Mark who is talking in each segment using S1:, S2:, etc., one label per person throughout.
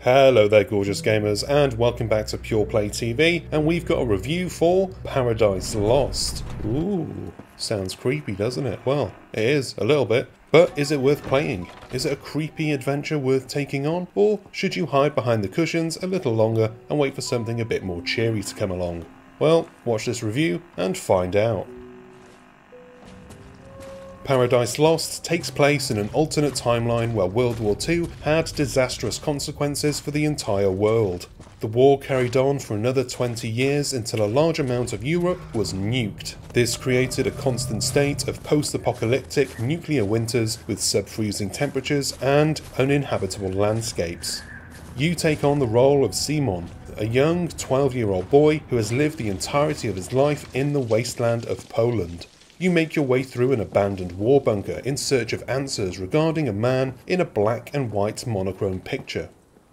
S1: Hello there gorgeous gamers and welcome back to Pure Play TV, and we've got a review for Paradise Lost. Ooh, sounds creepy, doesn't it? Well, it is, a little bit. But is it worth playing? Is it a creepy adventure worth taking on? Or should you hide behind the cushions a little longer and wait for something a bit more cheery to come along? Well, watch this review and find out. Paradise Lost takes place in an alternate timeline where World War II had disastrous consequences for the entire world. The war carried on for another 20 years until a large amount of Europe was nuked. This created a constant state of post-apocalyptic nuclear winters with sub-freezing temperatures and uninhabitable landscapes. You take on the role of Simon, a young 12-year-old boy who has lived the entirety of his life in the wasteland of Poland. You make your way through an abandoned war bunker in search of answers regarding a man in a black and white monochrome picture.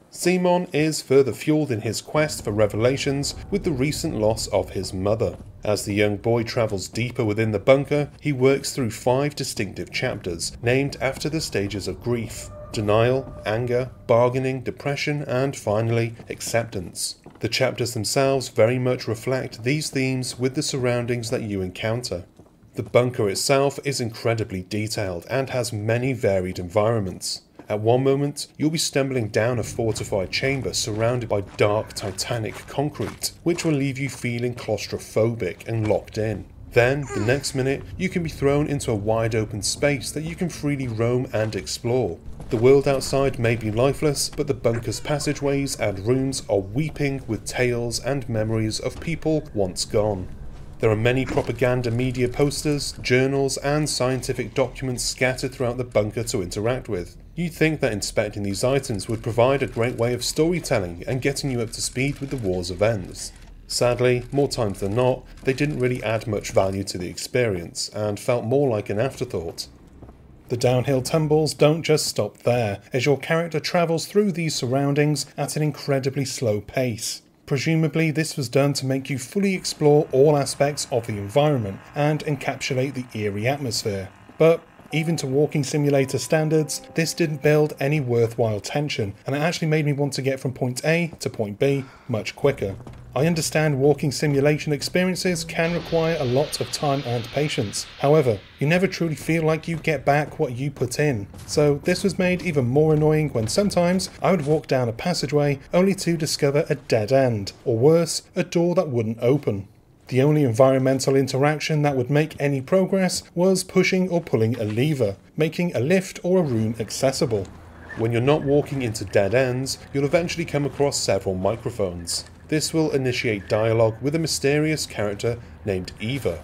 S1: Simon is further fueled in his quest for revelations with the recent loss of his mother. As the young boy travels deeper within the bunker, he works through 5 distinctive chapters named after the stages of grief: denial, anger, bargaining, depression, and finally, acceptance. The chapters themselves very much reflect these themes with the surroundings that you encounter. The bunker itself is incredibly detailed and has many varied environments. At one moment, you'll be stumbling down a fortified chamber surrounded by dark titanic concrete, which will leave you feeling claustrophobic and locked in. Then, the next minute, you can be thrown into a wide open space that you can freely roam and explore. The world outside may be lifeless, but the bunker's passageways and rooms are weeping with tales and memories of people once gone. There are many propaganda media posters, journals, and scientific documents scattered throughout the bunker to interact with. You'd think that inspecting these items would provide a great way of storytelling and getting you up to speed with the war's events. Sadly, more times than not, they didn't really add much value to the experience, and felt more like an afterthought. The downhill tumbles don't just stop there, as your character travels through these surroundings at an incredibly slow pace. Presumably this was done to make you fully explore all aspects of the environment and encapsulate the eerie atmosphere. But even to walking simulator standards, this didn't build any worthwhile tension, and it actually made me want to get from point A to point B much quicker. I understand walking simulation experiences can require a lot of time and patience. However, you never truly feel like you get back what you put in. So this was made even more annoying when sometimes I would walk down a passageway only to discover a dead end, or worse, a door that wouldn't open. The only environmental interaction that would make any progress was pushing or pulling a lever, making a lift or a room accessible. When you're not walking into dead ends, you'll eventually come across several microphones. This will initiate dialogue with a mysterious character named Eva.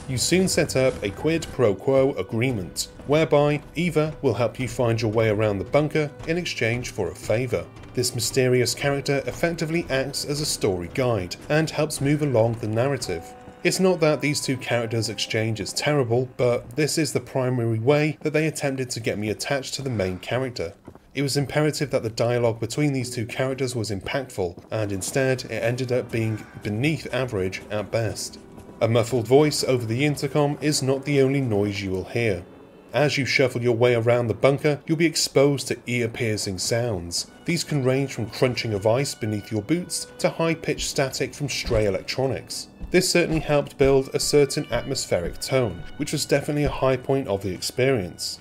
S1: You soon set up a quid pro quo agreement, whereby Eva will help you find your way around the bunker in exchange for a favour. This mysterious character effectively acts as a story guide and helps move along the narrative. It's not that these two characters' exchange is terrible, but this is the primary way that they attempted to get me attached to the main character. It was imperative that the dialogue between these two characters was impactful, and instead it ended up being beneath average at best. A muffled voice over the intercom is not the only noise you will hear. As you shuffle your way around the bunker, you'll be exposed to ear-piercing sounds. These can range from crunching of ice beneath your boots to high-pitched static from stray electronics. This certainly helped build a certain atmospheric tone, which was definitely a high point of the experience.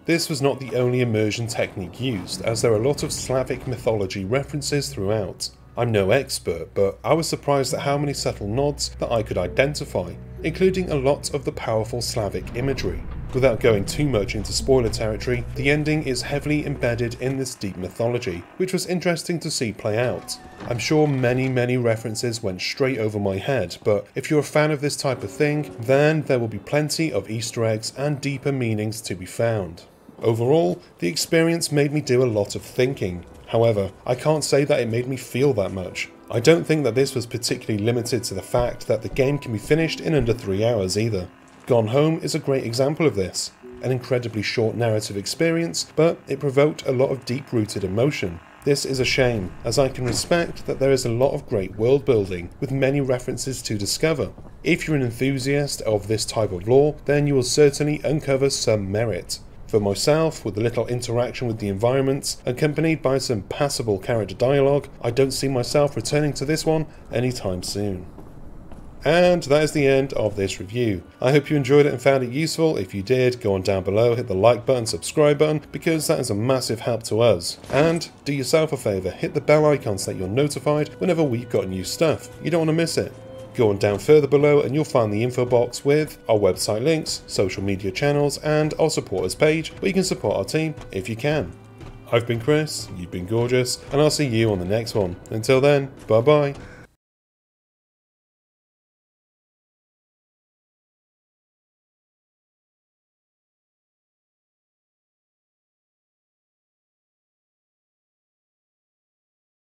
S1: This was not the only immersion technique used, as there are a lot of Slavic mythology references throughout. I'm no expert, but I was surprised at how many subtle nods that I could identify, including a lot of the powerful Slavic imagery. Without going too much into spoiler territory, the ending is heavily embedded in this deep mythology, which was interesting to see play out. I'm sure many references went straight over my head, but if you're a fan of this type of thing, then there will be plenty of Easter eggs and deeper meanings to be found. Overall, the experience made me do a lot of thinking. However, I can't say that it made me feel that much. I don't think that this was particularly limited to the fact that the game can be finished in under 3 hours either. Gone Home is a great example of this. An incredibly short narrative experience, but it provoked a lot of deep-rooted emotion. This is a shame, as I can respect that there is a lot of great world building, with many references to discover. If you're an enthusiast of this type of lore, then you will certainly uncover some merit. For myself, with a little interaction with the environments, accompanied by some passable character dialogue, I don't see myself returning to this one anytime soon. And that is the end of this review. I hope you enjoyed it and found it useful. If you did, go on down below, hit the like button, subscribe button, because that is a massive help to us. And do yourself a favour, hit the bell icon so that you're notified whenever we've got new stuff. You don't want to miss it. Go on down further below and you'll find the info box with our website links, social media channels, and our supporters page where you can support our team if you can. I've been Chris, you've been gorgeous, and I'll see you on the next one. Until then, bye bye.